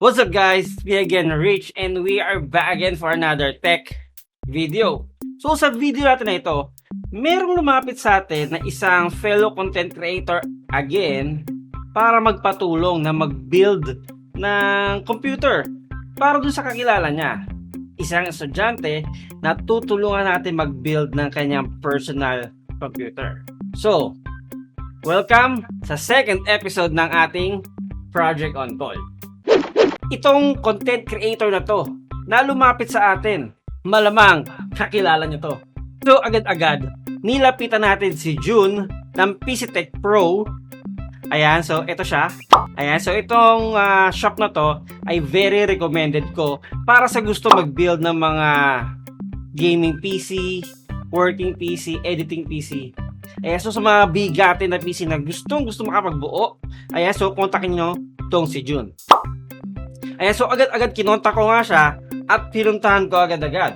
What's up guys? Me again, Rich, and we are back again for another tech video. So sa video natin na ito, merong lumapit sa atin na isang fellow content creator again para magpatulong na mag-build ng computer para dun sa kakilala niya. Isang estudyante na tutulungan natin mag-build ng kanyang personal computer. So, welcome sa second episode ng ating Project on Call. Itong content creator na to na lumapit sa atin, malamang kakilala nyo to. So agad-agad, nilapitan natin si June ng PC Tech Pro. Ayan, so ito siya. Ayan, so itong shop na to ay very recommended ko para sa gusto mag-build ng mga gaming PC, working PC, editing PC. Ayan, so sa mga bigatin na PC na gusto makapagbuo, ayan, so kontakin nyo tong si June. Ayan, so agad-agad kinontak ko nga siya at pinuntahan ko agad-agad.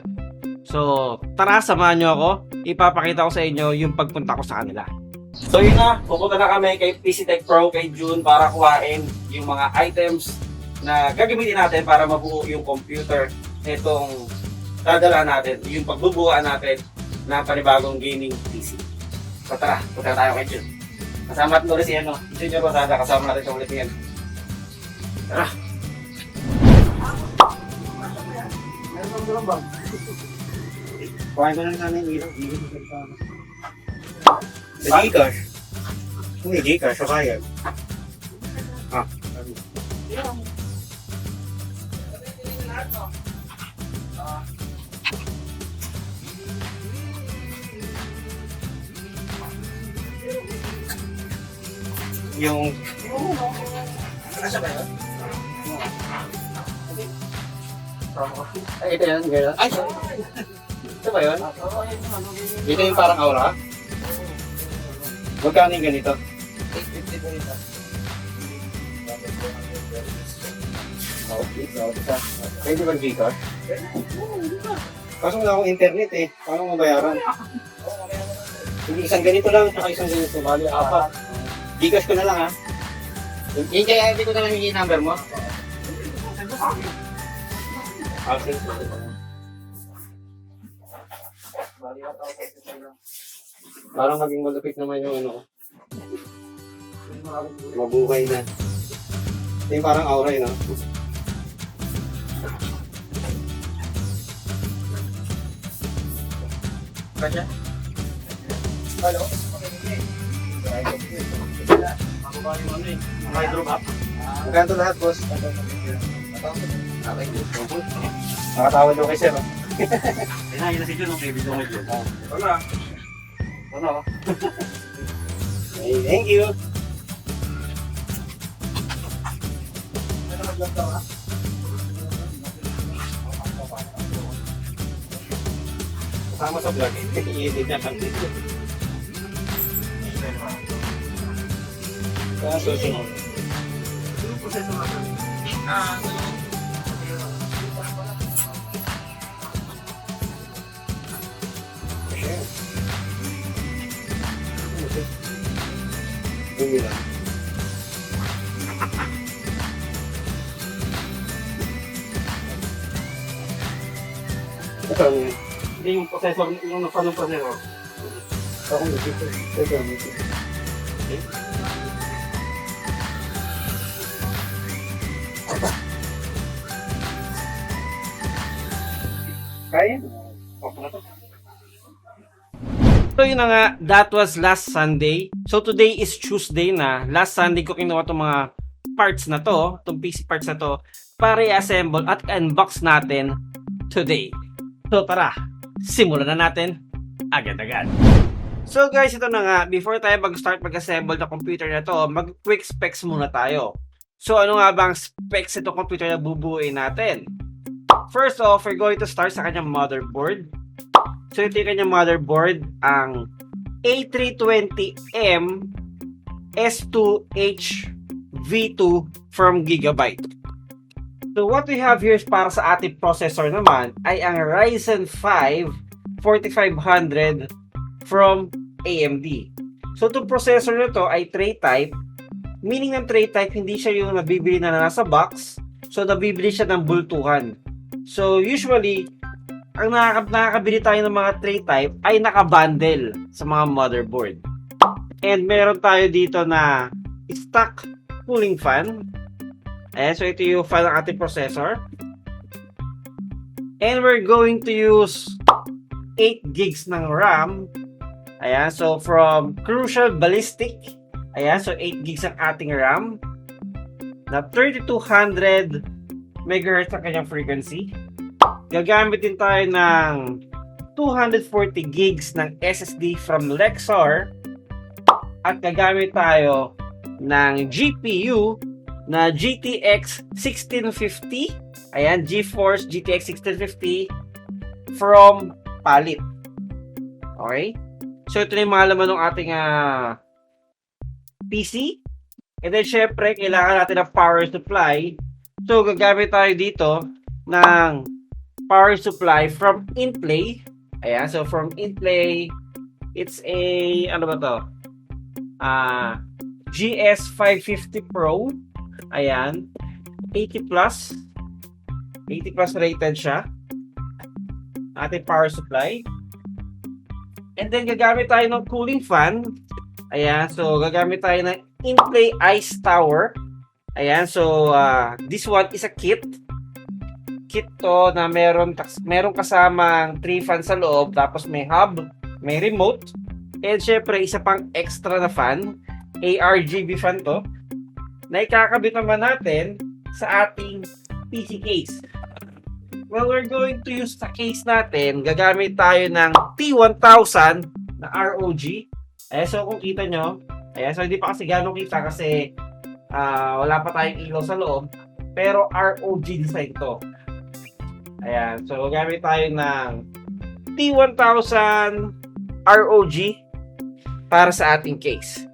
So, tara, samahan nyo ako. Ipapakita ko sa inyo yung pagpunta ko sa kanila. So, yun na. Pupunta na kami kay PC Tech Pro, kay June, para kuhain yung mga items na gagamitin natin para mabuo yung computer nitong dadala natin, yung pagbubuuan natin ng panibagong gaming PC. So, tara, punta tayo kay June. Kasama natin ulit si Junior Rosada, kasama natin siya ulit yan. Tara! Kuhain ko na rin namin yung Sa Gcash. Kung may Gcash, so kaya. yung Nasa ba yun? ay, ito yun, girl. Ay! Ito ba yun? Ito yung parang aura? Magkano yung ganito? 850 po ito. Pwede ba Gcash? Kaso wala akong internet eh. Paano mabayaran? Hindi isang ganito lang, saka isang ganito. Bali, apat. Gcash ko na lang ha. Yung kaya hindi ko na lang yung number mo. Okay. Parang maging malapit naman yung ano. Mabuhay na. Ito yung parang aura yun ha. Kaya? Hello? Ako ba yung ano eh? Hydro map? Magkano lahat, boss? Nakatawad daw kay sir. Yun na si Jun, okay, video mo Jun. Ito na. Ano? Hey, thank you. Kasama sa vlog. I-edit niya kami. Kaya susunod. Yung proseso natin. Bumi lang. Ito, Hindi yung processor, yung napanong processor. ako nagdito. Ito, ito. Kaya? Okay na to. So yun na nga, that was last Sunday. So today is Tuesday na. Last Sunday ko kinuha itong mga parts na to, itong PC parts na to, para i-assemble at unbox natin today. So tara, simulan na natin agad-agad. So guys, ito na nga, before tayo mag-start mag-assemble ng computer na to, mag-quick specs muna tayo. So ano nga ba ang specs itong computer na bubuuin natin? First off, we're going to start sa kanyang motherboard. So ito yung kanyang motherboard, ang A320M S2H V2 from Gigabyte. So what we have here is para sa ating processor naman ay ang Ryzen 5 4500 from AMD. So itong processor na to ay tray type, meaning ng tray type hindi siya yung nabibili na nasa box. So, nabibili siya ng bultuhan. So, usually, ang nakakabili tayo ng mga tray type ay nakabundle sa mga motherboard. And meron tayo dito na stock cooling fan. Ayan, so ito yung fan ng ating processor. And we're going to use 8 gigs ng RAM. Ayan, so from Crucial Ballistic. Ayan, so 8 gigs ang ating RAM. Na 3200 MHz ang kanyang frequency. Gagamit din tayo ng 240 gigs ng SSD from Lexar. At gagamit tayo ng GPU na GTX 1650. Ayan, GeForce GTX 1650 from Palit. Okay? So, ito na yung mga laman ng ating PC. And then, syempre, kailangan natin ng power supply. So, gagamit tayo dito ng power supply from InPlay. Ayan, so from InPlay, it's a, ano ba to? GS550 Pro. Ayan, 80 plus rated siya. Ating power supply. And then, gagamit tayo ng cooling fan. Ayan, so gagamit tayo ng InPlay Ice Tower. Ayan, so this one is a kit. Kit to na meron kasamang 3 fans sa loob, tapos may hub, may remote, and syempre isa pang extra na fan, ARGB fan to, na ikakabit naman natin sa ating PC case. Well, we're going to use sa case natin, gagamit tayo ng T1000 na ROG. Ayan, so kung kita nyo, ayan, so hindi pa kasi gano'ng kita kasi wala pa tayong ilaw sa loob, pero ROG design to. Ayan, so gamit tayo ng T1000 ROG para sa ating case.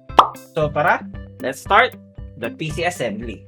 So tara, let's start the PC assembly.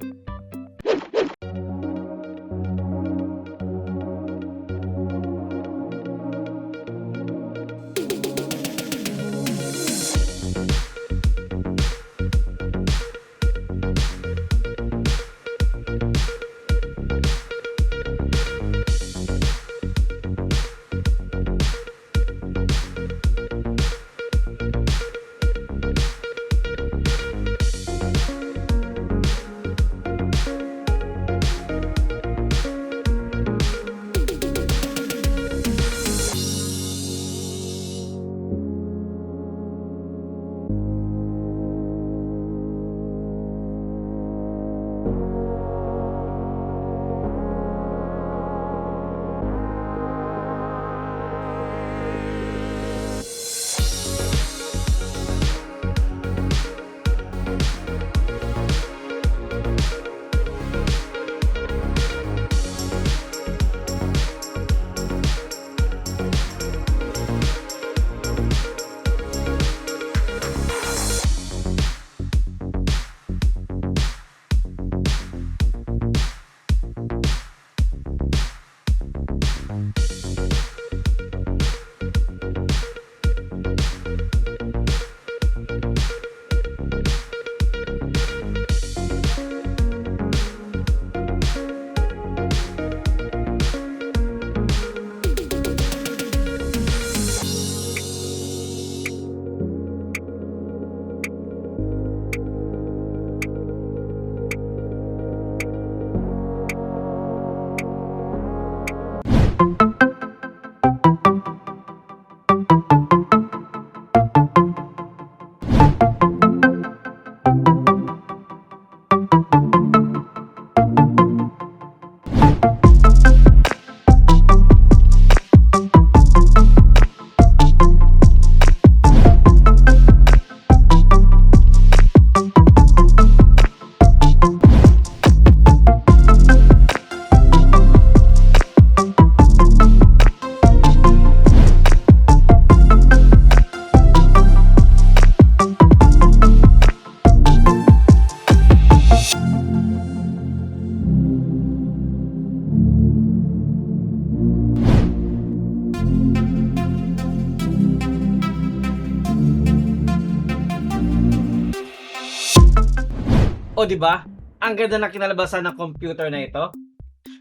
O, di ba? Ang ganda na kinalabasan ng computer na ito.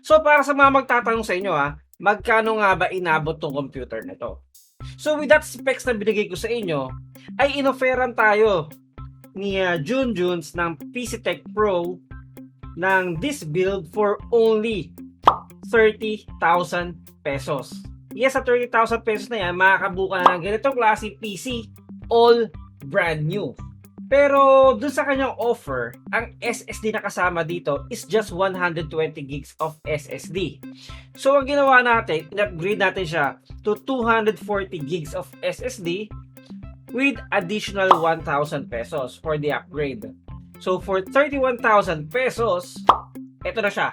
So para sa mga magtatanong sa inyo magkano nga ba inabot tong computer na ito? So with that specs na binigay ko sa inyo, ay inoferan tayo ni Junjuns ng PCTech Pro ng this build for only 30,000 pesos. Yes, sa 30,000 pesos na yan, makakabuka na ng ganitong klase PC, all brand new. Pero dun sa kanyang offer, ang SSD na kasama dito is just 120 gigs of SSD. So ang ginawa natin, in-upgrade natin siya to 240 gigs of SSD with additional 1,000 pesos for the upgrade. So for 31,000 pesos, ito na siya.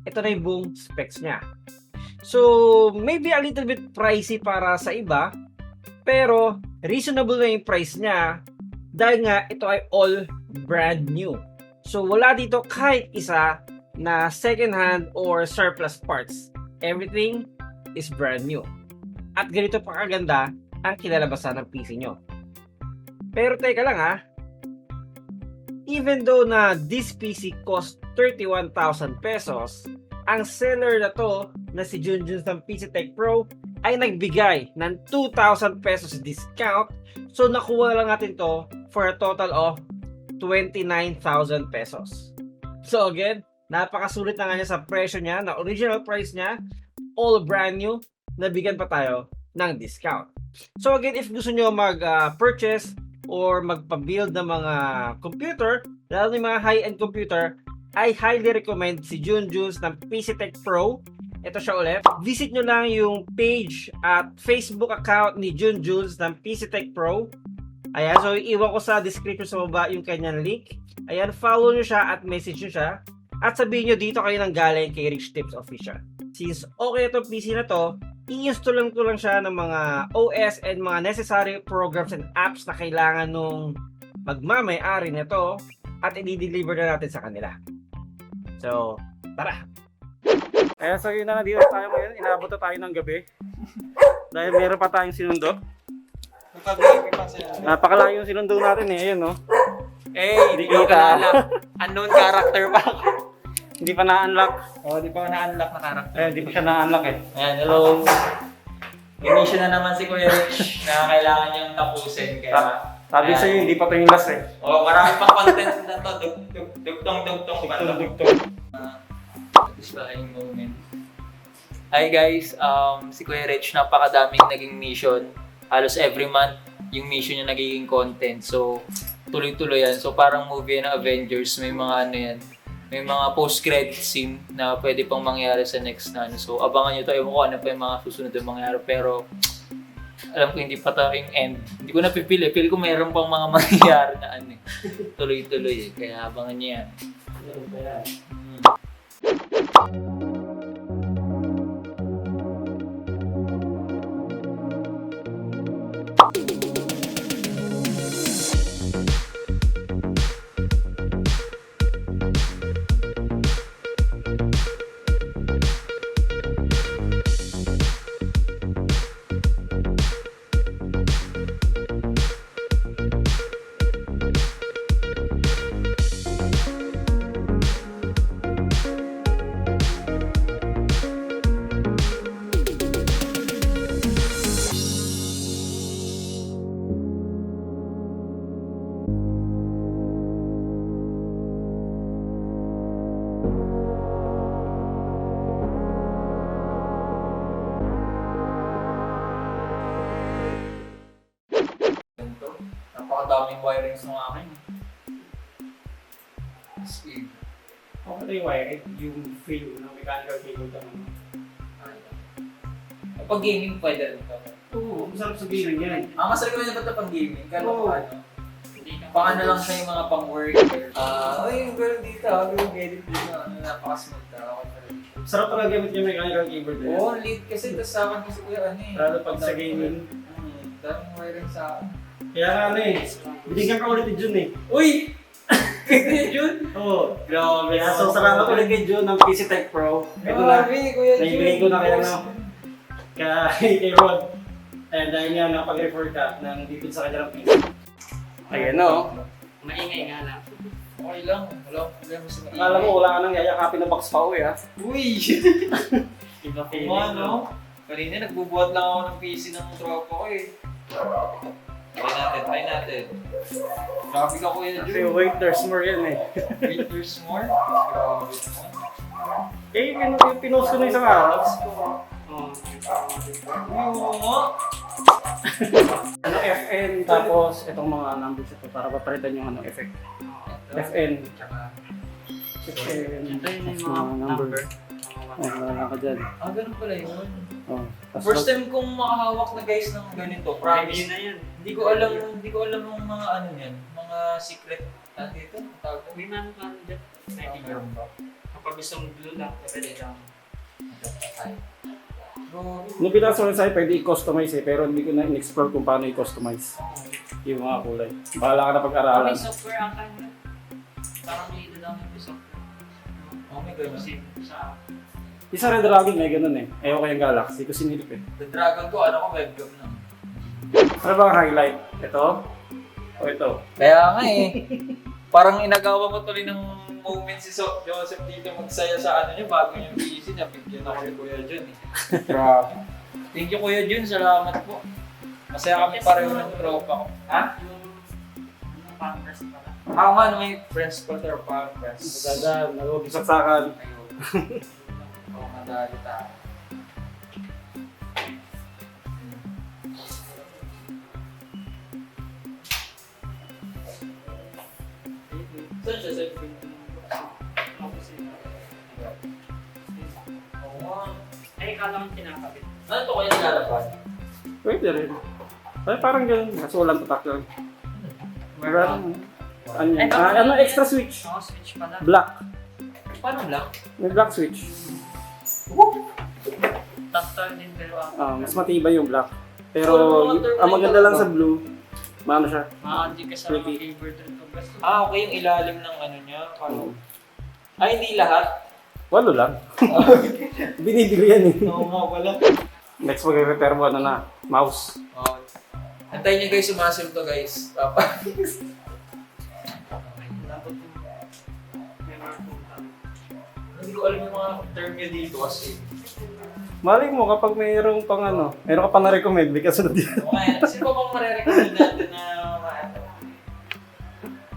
Ito na yung buong specs niya. So maybe a little bit pricey para sa iba, pero reasonable na yung price niya dahil nga ito ay all brand new. So wala dito kahit isa na second hand or surplus parts. Everything is brand new. At ganito pa kaganda ang kinalabasan ng PC nyo. Pero teka lang even though na this PC cost 31,000 pesos, ang seller na to na si Junjuns ng PCTech Pro ay nagbigay ng 2,000 pesos discount. So nakuha lang natin to for a total of 29,000 pesos. So again, napakasulit na nga niya sa presyo niya, na original price niya, all brand new, nabigyan pa tayo ng discount. So again, if gusto nyo mag-purchase or magpa-build ng mga computer, lalo ng mga high-end computer, I highly recommend si Junjuns ng PCTech Pro. Ito siya ulit. Visit nyo lang yung page at Facebook account ni Junjuns ng PCTech Pro. Ayan, so iwan ko sa description sa baba yung kanyang link. Ayan, follow nyo siya at message nyo siya. At sabihin nyo dito kayo nang galing kay Rich Tips Official. Since okay itong PC na to, i-install ko lang siya ng mga OS and mga necessary programs and apps na kailangan nung magmamay-ari nito at i-deliver na natin sa kanila. So, tara! Kaya so yun na, dito tayo ngayon. Inabot na tayo ng gabi. Dahil meron pa tayong sinundo. Napakalayo yung sinundo natin ayun no. Hindi ko kilala. Unknown character pa ako. Hindi pa na-unlock. Di pa na-unlock na character. Hindi pa siya na-unlock Ayan, hello. May mission na naman si Kuya Rich na kailangan niyang tapusin. Kaya, sabi ayan. sa'yo, hindi pa ito yung last marami pang content na to. Dugtong pa to. Satisfying moment. Hi guys, si Kuya Rich, napakadaming naging mission. Halos every month, yung mission niya nagiging content. So, tuloy-tuloy yan. So, parang movie ng Avengers, may mga may mga post-credit scene na pwede pang mangyari sa next na So, abangan nyo to. Ewan ko ano pa yung mga susunod na mangyari. Pero, alam ko hindi pa to yung end. Hindi ko napipili. Feel ko mayroon pang mga mangyayari na tuloy-tuloy Kaya abangan nyo yan. Napakadaming wirings ng akin. Speed. Okay yung wiring, yung feel ng mechanical cable ka naman. Pag gaming pwede rin ito. Oo, masarap sabihin yan. Mas recommend ba ito pang gaming? Kaya Oo. Pang ano lang sa yung mga pang work. Yung girl dito, yung edit dito, napaka-smooth ka. Okay pa rin. Sarap talaga gamit yung mechanical keyboard na yan. Oo, lead kasi tas sa akin kasi kuya Lalo pag sa gaming. Daming wiring sa akin. Kaya nga binigyan ka ulit ni Jun Uy! Kaya Jun? Oo. Grabe. So salamat ulit kay Jun ng PCTech Pro. Ito na, Kuya Jun. naibigay ko na kaya kay Rod. Ayan, dahil nga nakapag-refer ka ng dito sa kanilang PC. Ayan o. Maingay nga lang. Okay lang. Wala akong problema sa maingay. Akala mo wala ka nang yayakapin na box pa uwi ha. Uy! Iba Oo nga, no? Kanina nagbubuhat lang ako ng PC ng tropa ko eh. Try natin. Grabe ka Kuya Kasi Jun. wait, there's more yan eh. Wait, there's more? Grabe naman. Eh, yung pinost ko na isang araw. Oh. Uy, oo nga. Ano, FN, tapos itong mga numbers ito para papalitan yung ano, effect. FN. FN, Ito yung tapos mga number. Oh, wala ka dyan. Ah, ganun pala yun. Oh. Tapos First time kong makahawak na guys ng ganito. Promise. na yan. Hindi ko alam yung mga ano niyan. Mga secret. Ano dito? Tawag ko. May man pa dyan. Meron ba? Kapag gusto mong blue lang, pwede lang. Ay. Bro, nung pinasa ko sa'yo, pwede i-customize eh, pero hindi ko na in-explore kung paano i-customize yung mga kulay. Bahala ka na pag-aralan. May software ang kanya. Parang may idadamit yung software. oh my God. Kasi sa Isa Red Dragon may ganun eh. Ayaw ko yung Galaxy ko sinilip eh. The Dragon ko, ano ko, webcam lang. Ano ba ang highlight? Ito? O ito? Kaya nga eh. Parang inagawa ko tuloy ng moment si Joseph dito magsaya sa ano niya bago yung PC niya. Bigyan ako ni Kuya Jun eh. Grabe. Thank you Kuya Jun, salamat po. Masaya kami pareho ng tropa ko. Ha? yung Pampers pala. Ako nga no, may friends pa tayo pa. Friends. Maganda, nag-uusap-sakan. Ayun. Oo, madali tayo. Saan siya sa printing? Ako siya. Oo nga. Ay, kala kong kinakabit. Ano to kaya nilalaban? Pwede rin. Ay, parang ganun. Kaso walang tatak lang. Meron. Ano, Ay, ano extra switch? Oo, switch pala. Black. Paano lang? May black switch. Tactile din pero Mas matibay yung black. Pero Oh, mga ang maganda lang sa blue, maano siya. hindi ka sa mga Pretty. favorite rin ko. Basta Okay yung ilalim ng ano niya. Ay, hindi lahat. Walo lang. Binibili yan eh. Oo nga pala. Next mag-repair mo ano na, mouse. Oh. Antayin niyo guys, sumasim to guys. Papa. dapat yung may mga punta. Hindi ko alam yung mga term niya dito kasi. Mali mo kapag mayroong pang ano, mayroon ka pa na-recommend, may kasunod yan. Okay, sino ba bang marirecommend natin na maano?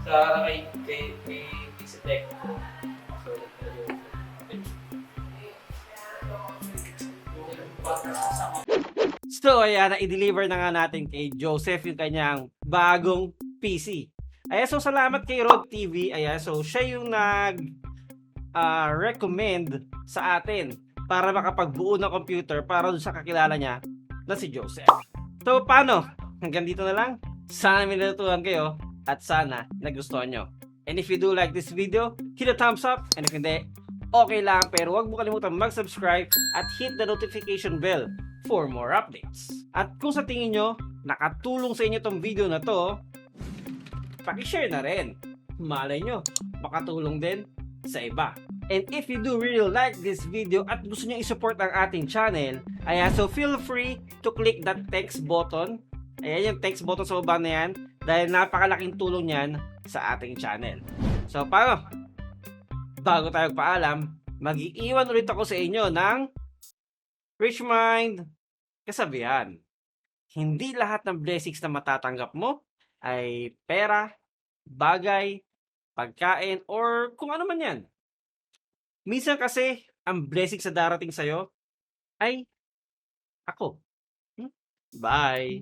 Sa kay Tech. So ayan, na-deliver na nga natin kay Joseph yung kanyang bagong PC. Ayan, so salamat kay Rod TV. Ayan, so siya yung recommend sa atin para makapagbuo ng computer para dun sa kakilala niya na si Joseph. So paano? Hanggang dito na lang. Sana may natutunan kayo at sana nagustuhan nyo. And if you do like this video, hit a thumbs up. And if hindi, okay lang. Pero huwag mo kalimutan mag-subscribe at hit the notification bell for more updates. At kung sa tingin nyo, nakatulong sa inyo tong video na to, paki-share na rin. Malay nyo, makatulong din sa iba. And if you do really like this video at gusto nyo i-support ang ating channel, ayan, so feel free to click that text button. Ayan yung text button sa baba na yan dahil napakalaking tulong yan sa ating channel. So paano? Bago tayo paalam, mag-iiwan ulit ako sa inyo ng Rich Mind kasabihan. Hindi lahat ng blessings na matatanggap mo ay pera, bagay, pagkain, or kung ano man yan. Minsan kasi, ang blessing sa darating sa'yo ay ako. Bye!